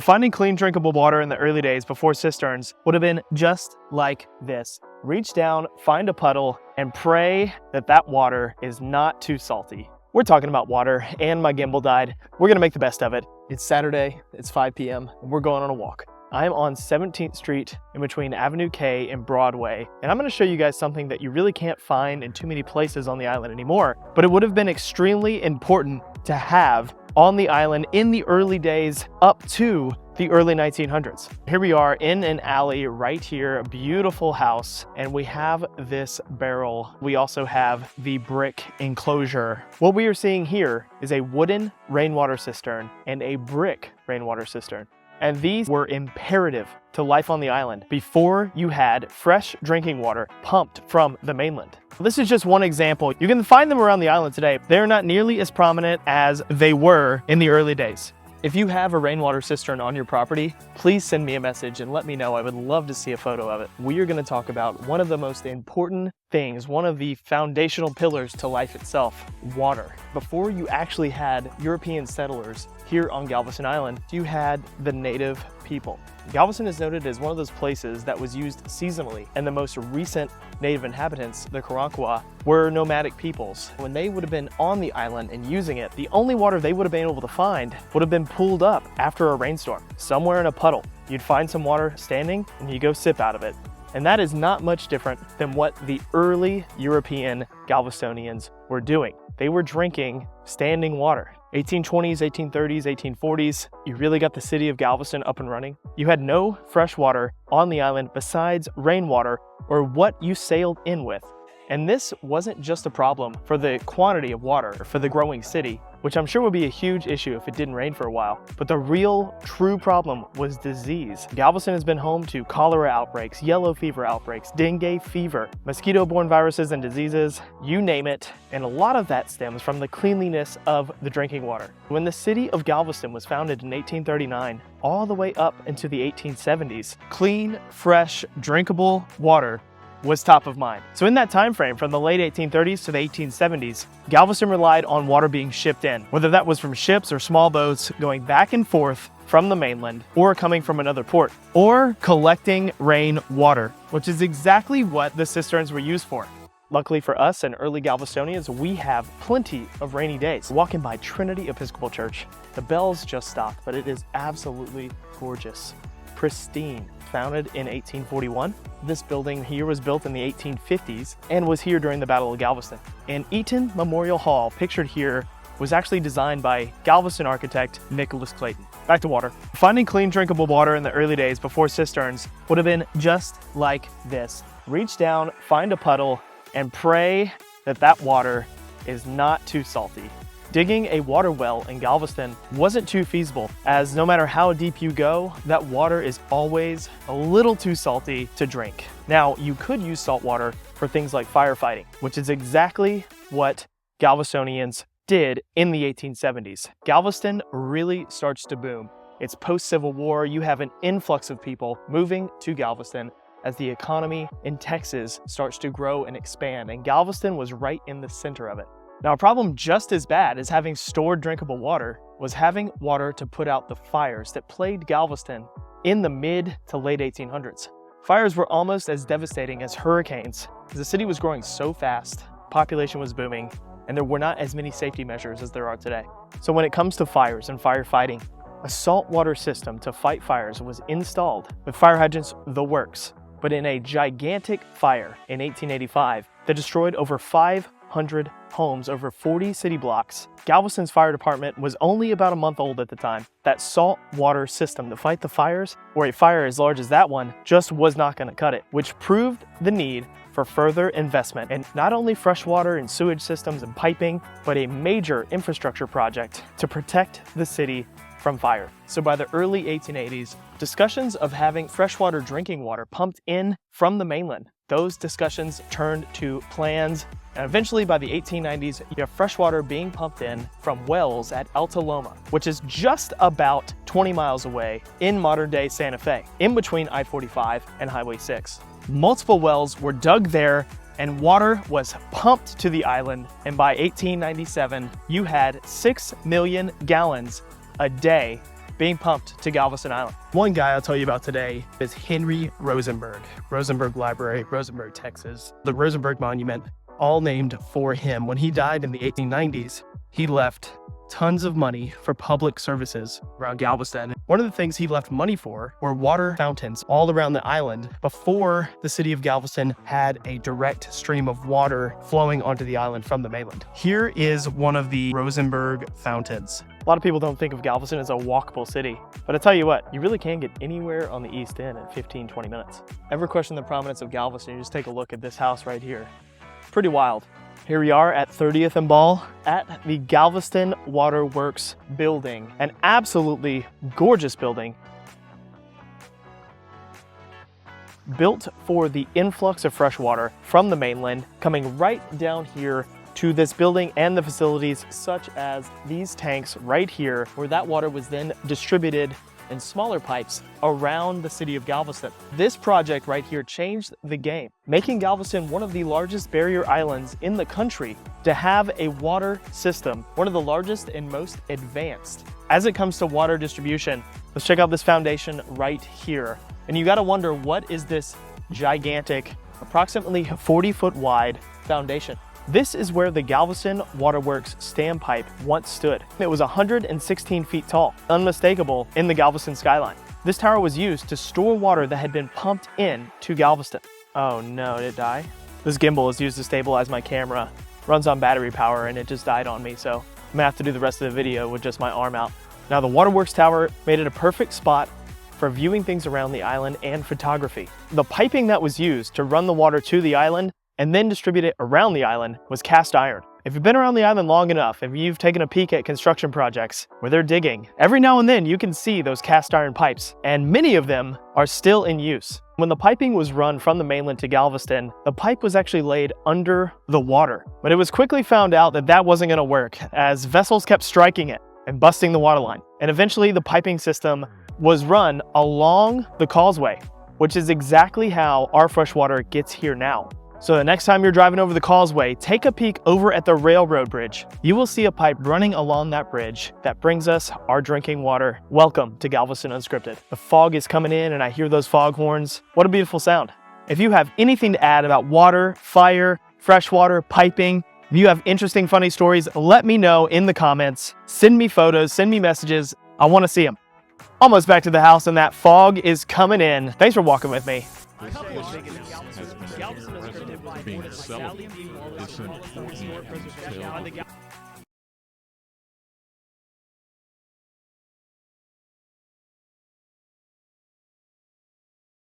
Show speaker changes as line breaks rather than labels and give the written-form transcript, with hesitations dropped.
Finding clean drinkable water in the early days before cisterns would have been just like this. Reach down, find a puddle, and pray that that water is not too salty. We're talking about water, and my gimbal died. We're gonna make the best of it. It's Saturday, it's 5 p.m., and we're going on a walk. I'm on 17th Street in between Avenue K and Broadway, and I'm gonna show you guys something that you really can't find in too many places on the island anymore, but it would have been extremely important to have on the island in the early days up to the early 1900s. Here we are in an alley right here, a beautiful house, and we have this barrel. We also have the brick enclosure. What we are seeing here is a wooden rainwater cistern and a brick rainwater cistern. And these were imperative to life on the island before you had fresh drinking water pumped from the mainland. This is just one example. You can find them around the island today. They're not nearly as prominent as they were in the early days. If you have a rainwater cistern on your property, please send me a message and let me know. I would love to see a photo of it. We are going to talk about one of the most important things, one of the foundational pillars to life itself, water. Before you actually had European settlers here on Galveston Island, you had the native people. Galveston is noted as one of those places that was used seasonally, and the most recent native inhabitants, the Karankawa, were nomadic peoples. When they would have been on the island and using it, the only water they would have been able to find would have been pulled up after a rainstorm, somewhere in a puddle. You'd find some water standing and you go sip out of it. And that is not much different than what the early European Galvestonians were doing. They were drinking standing water. 1820s, 1830s, 1840s, you really got the city of Galveston up and running. You had no fresh water on the island besides rainwater or what you sailed in with. And this wasn't just a problem for the quantity of water for the growing city, which I'm sure would be a huge issue if it didn't rain for a while, but the real true problem was disease. Galveston has been home to cholera outbreaks, yellow fever outbreaks, dengue fever, mosquito-borne viruses and diseases, you name it, and a lot of that stems from the cleanliness of the drinking water. When the city of Galveston was founded in 1839, all the way up into the 1870s, clean, fresh, drinkable water was top of mind. So in that time frame, from the late 1830s to the 1870s, Galveston relied on water being shipped in, whether that was from ships or small boats going back and forth from the mainland or coming from another port, or collecting rain water, which is exactly what the cisterns were used for. Luckily for us and early Galvestonians, we have plenty of rainy days. Walking by Trinity Episcopal Church, the bells just stopped, but it is absolutely gorgeous, pristine. Founded in 1841. This building here was built in the 1850s and was here during the Battle of Galveston. And Eaton Memorial Hall, pictured here, was actually designed by Galveston architect Nicholas Clayton. Back to water. Finding clean drinkable water in the early days before cisterns would have been just like this. Reach down, find a puddle, and pray that that water is not too salty. Digging a water well in Galveston wasn't too feasible, as no matter how deep you go, that water is always a little too salty to drink. Now, you could use salt water for things like firefighting, which is exactly what Galvestonians did in the 1870s. Galveston really starts to boom. It's post-Civil War. You have an influx of people moving to Galveston as the economy in Texas starts to grow and expand, and Galveston was right in the center of it. Now, a problem just as bad as having stored drinkable water was having water to put out the fires that plagued Galveston in the mid to late 1800s. Fires were almost as devastating as hurricanes, because the city was growing so fast, population was booming, and there were not as many safety measures as there are today. So when it comes to fires and firefighting, a saltwater system to fight fires was installed with fire hydrants, the works. But in a gigantic fire in 1885 that destroyed over 500 homes over 40 city blocks, Galveston's fire department was only about a month old at the time. That salt water system to fight the fires, or a fire as large as that one, just was not going to cut it, which proved the need for further investment in not only freshwater and sewage systems and piping, but a major infrastructure project to protect the city from fire. So by the early 1880s, discussions of having freshwater drinking water pumped in from the mainland, those discussions turned to plans. And eventually by the 1890s, you have freshwater being pumped in from wells at Alta Loma, which is just about 20 miles away in modern day Santa Fe, in between I-45 and Highway 6. Multiple wells were dug there and water was pumped to the island. And by 1897, you had 6 million gallons a day being pumped to Galveston Island. One guy I'll tell you about today is Henry Rosenberg. Rosenberg Library, Rosenberg, Texas. The Rosenberg Monument, all named for him. When he died in the 1890s, he left tons of money for public services around Galveston. One of the things he left money for were water fountains all around the island before the city of Galveston had a direct stream of water flowing onto the island from the mainland. Here is one of the Rosenberg fountains. A lot of people don't think of Galveston as a walkable city, but I tell you what, you really can get anywhere on the East End in 15-20 minutes. Ever question the prominence of Galveston? You just take a look at this house right here. Pretty wild. Here we are at 30th and Ball at the Galveston Waterworks building, an absolutely gorgeous building built for the influx of fresh water from the mainland coming right down here to this building and the facilities such as these tanks right here, where that water was then distributed in smaller pipes around the city of Galveston. This project right here changed the game, making Galveston one of the largest barrier islands in the country to have a water system, one of the largest and most advanced. As it comes to water distribution, let's check out this foundation right here. And you gotta wonder, what is this gigantic, approximately 40-foot wide foundation? This is where the Galveston Waterworks Standpipe once stood. It was 116 feet tall, unmistakable in the Galveston skyline. This tower was used to store water that had been pumped in to Galveston. Oh no, did it die? This gimbal is used to stabilize my camera. Runs on battery power and it just died on me, so I'm gonna have to do the rest of the video with just my arm out. Now the Waterworks Tower made it a perfect spot for viewing things around the island and photography. The piping that was used to run the water to the island and then distribute it around the island was cast iron. If you've been around the island long enough, if you've taken a peek at construction projects where they're digging, every now and then you can see those cast iron pipes, and many of them are still in use. When the piping was run from the mainland to Galveston, the pipe was actually laid under the water. But it was quickly found out that that wasn't gonna work, as vessels kept striking it and busting the water line. And eventually the piping system was run along the causeway, which is exactly how our fresh water gets here now. So the next time you're driving over the causeway, take a peek over at the railroad bridge. You will see a pipe running along that bridge that brings us our drinking water. Welcome to Galveston Unscripted. The fog is coming in and I hear those foghorns. What a beautiful sound. If you have anything to add about water, fire, freshwater, piping, if you have interesting, funny stories, let me know in the comments. Send me photos, send me messages. I want to see them. Almost back to the house and that fog is coming in. Thanks for walking with me.
Being celebrated. It's important to tell